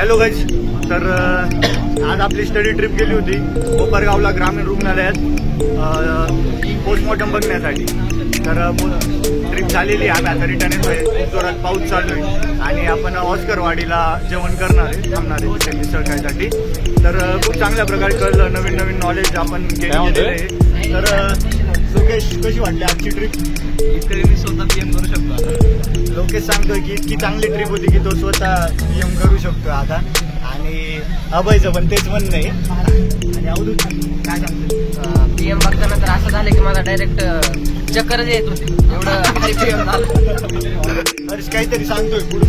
Hello guys, तर आज आपली स्टडी ट्रिप गेली होती कोपरगावला ग्रामीण रुग्णालयात पोस्टमॉर्टम बघण्यासाठी. तर ट्रिप झालेली आहे. आम्ही आता रिटर्न येतोय. खूप जोरात पाऊस चालू आहे आणि आपण ऑस्करवाडीला जेवण करणार आहे, थांबणार आहे तिथे मिसळ खायसाठी. तर खूप चांगल्या प्रकारे कळलं, नवीन नवीन नॉलेज आपण गेलेलं आहे. तर लोकेश, कशी वाटली आजची ट्रिप? इतकं मी स्वतः पीएम करू शकतो. लोकेश सांगतोय की इतकी चांगली ट्रिप होती की तो स्वतः पीएम करू शकतो आता. आणि अभयचं पण तेच म्हणणं आहे. आणि अवधूत काय सांगतो? पीएम बघताना तर असं झालं की माझा डायरेक्ट चक्कर येत होती, एवढं पीएम झालं. हर्ष काहीतरी सांगतोय पुढे.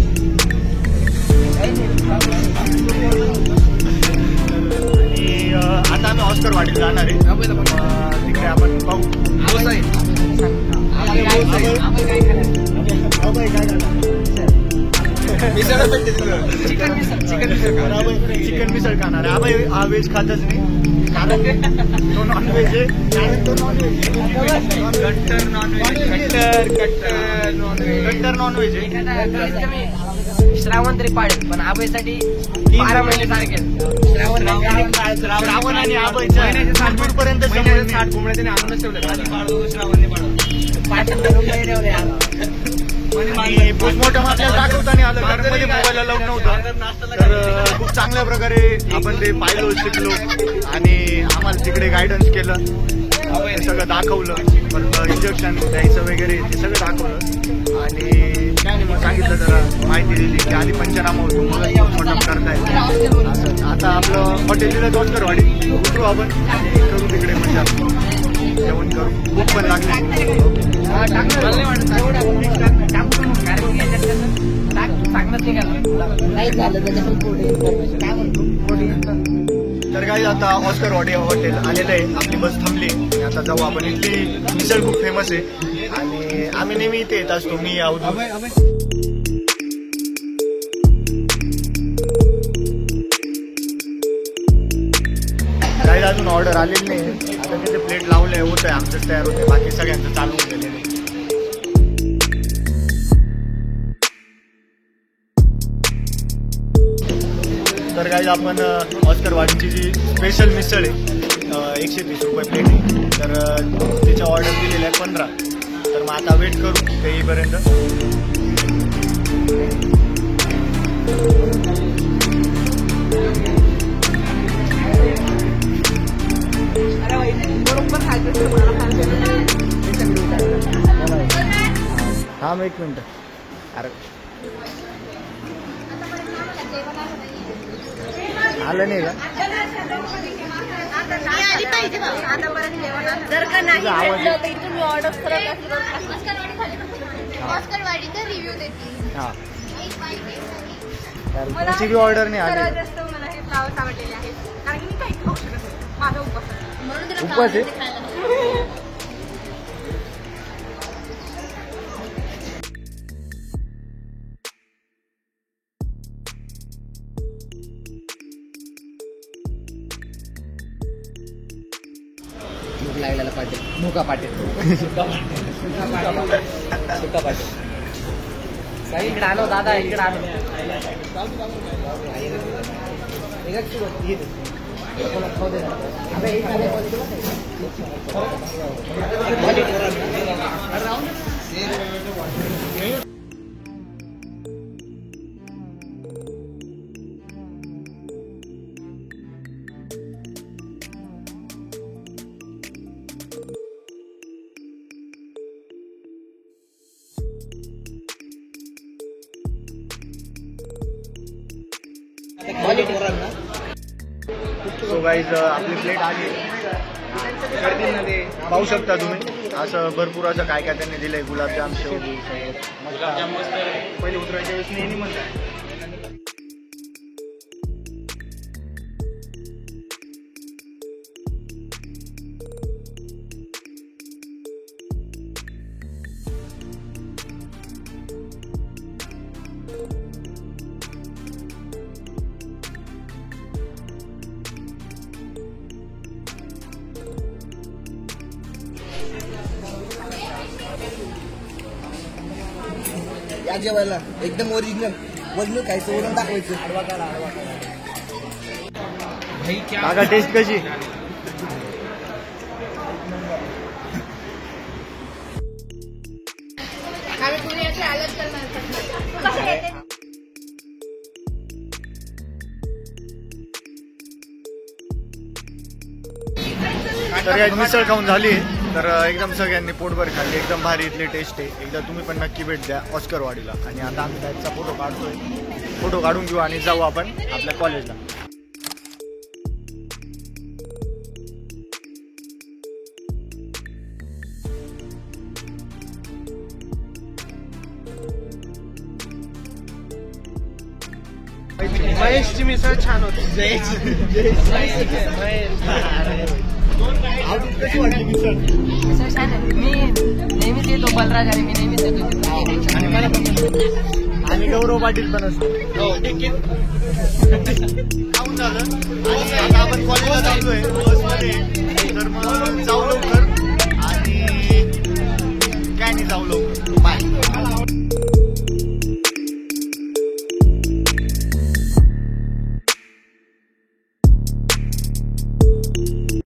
आणि आता आम्ही ऑस्करवाडीला जाणार आहे. तिकडे आपण पाहू. चिकन मिसळ खाणार आहे. अभय हा व्हेज खातच नाही, कारण तो नॉनव्हेज आहे. कट्टर नॉनव्हेज आहे. श्रावण तरी पाडेल, पण आबाईसाठी 12 महिने सारखे. श्रावण आणि आबाईच्या दूरपर्यंत आणि पोस्टमॉर्टम आपल्याला दाखवताना आलं, कारण मध्ये मोबाईलला लावून नव्हतं. तर खूप चांगल्या प्रकारे आपण ते पाहिलो, शिकलो आणि आम्हाला तिकडे गायडन्स केलं, सगळं दाखवलं. पण इंजेक्शन द्यायचं वगैरे ते सगळं दाखवलं. आणि मग सांगितलं, जरा माहिती दिली की आधी पंचनामा होतो, मग पोस्टमॉर्टम करतायत. आता आपलं हॉटेल दिलं ऑस्करवाडी, उतरू आपण, करू तिकडे मजा, जेवण करू. भूक पण लागली. तर काही आता ऑस्करवाडी हॉटेल आलेलं आहे. आपली बस थांबली. आता जाऊ आपण. इथली मिसळ खूप फेमस आहे आणि आम्ही नेहमी इथे येत असतो. मी काही अजून ऑर्डर आलेली नाही. आता तिथे प्लेट लावले, होत आहे, आमचंच तयार होते, बाकी सगळ्यांचं चालू होतं. तर काही आपण ऑस्करवाडीची जी स्पेशल मिसळ आहे, 130 रुपये प्लेट आहे. तर तिच्या ऑर्डर दिलेल्या आहे 15. तर मग आता वेट करू ते येईपर्यंत. थांब एक मिनिट. अरे आलं नाही का? जर का नाही भेटलं तर तुम्ही ऑर्डर करत ऑस्करवाडीचा रिव्ह्यू देते. हा, तुमची बी ऑर्डर नाही आली. जास्त मला हे फ्लावर्स आवडलेले आहेत, कारण की मी काही खाऊ शकत नाही. माझा उपवास आहे. म्हणून उपवास आहे. लागलेला पाटील, मुका पाटील, सुका पाटील. इकडे आलो दादा, इकडे आलो. सो गाईज, आपली प्लेट आली. पाहू शकता तुम्ही, असं भरपूर असं काय काय त्यांनी दिलंय. गुलाबजाम, शेवटी पहिले उतरायच्या वेळेस नेहमी म्हणतात. या जेवायला एकदम ओरिजिनल. वजन खायचं वजन दाखवायचं. काका टेस्ट कशी? आम्ही पुणे असे आलत करणार कसं येते तर या मिसळ खाऊन झाली तर एकदम सगळ्यांनी पोटभर खाल्ली. एकदम भारी इथली टेस्ट आहे. एकदा तुम्ही पण नक्की भेट द्या ऑस्करवाडीला. आणि आता आम्ही त्याचा फोटो काढतोय. फोटो काढून घेऊ आणि जाऊ आपण आपल्या कॉलेजला. महेशची मिसळ छान होती. कशी वाटली मिसळ? मिसळ छान आहे. मी नेहमीच येतो बलराज आणि मी नेहमीच येतो तिथे. आणि मला पण आणि गौरव पाटील पण असतो. खाऊन झालं आणि आता आपण कॉलेजला चाललोय बसमध्ये. तर मग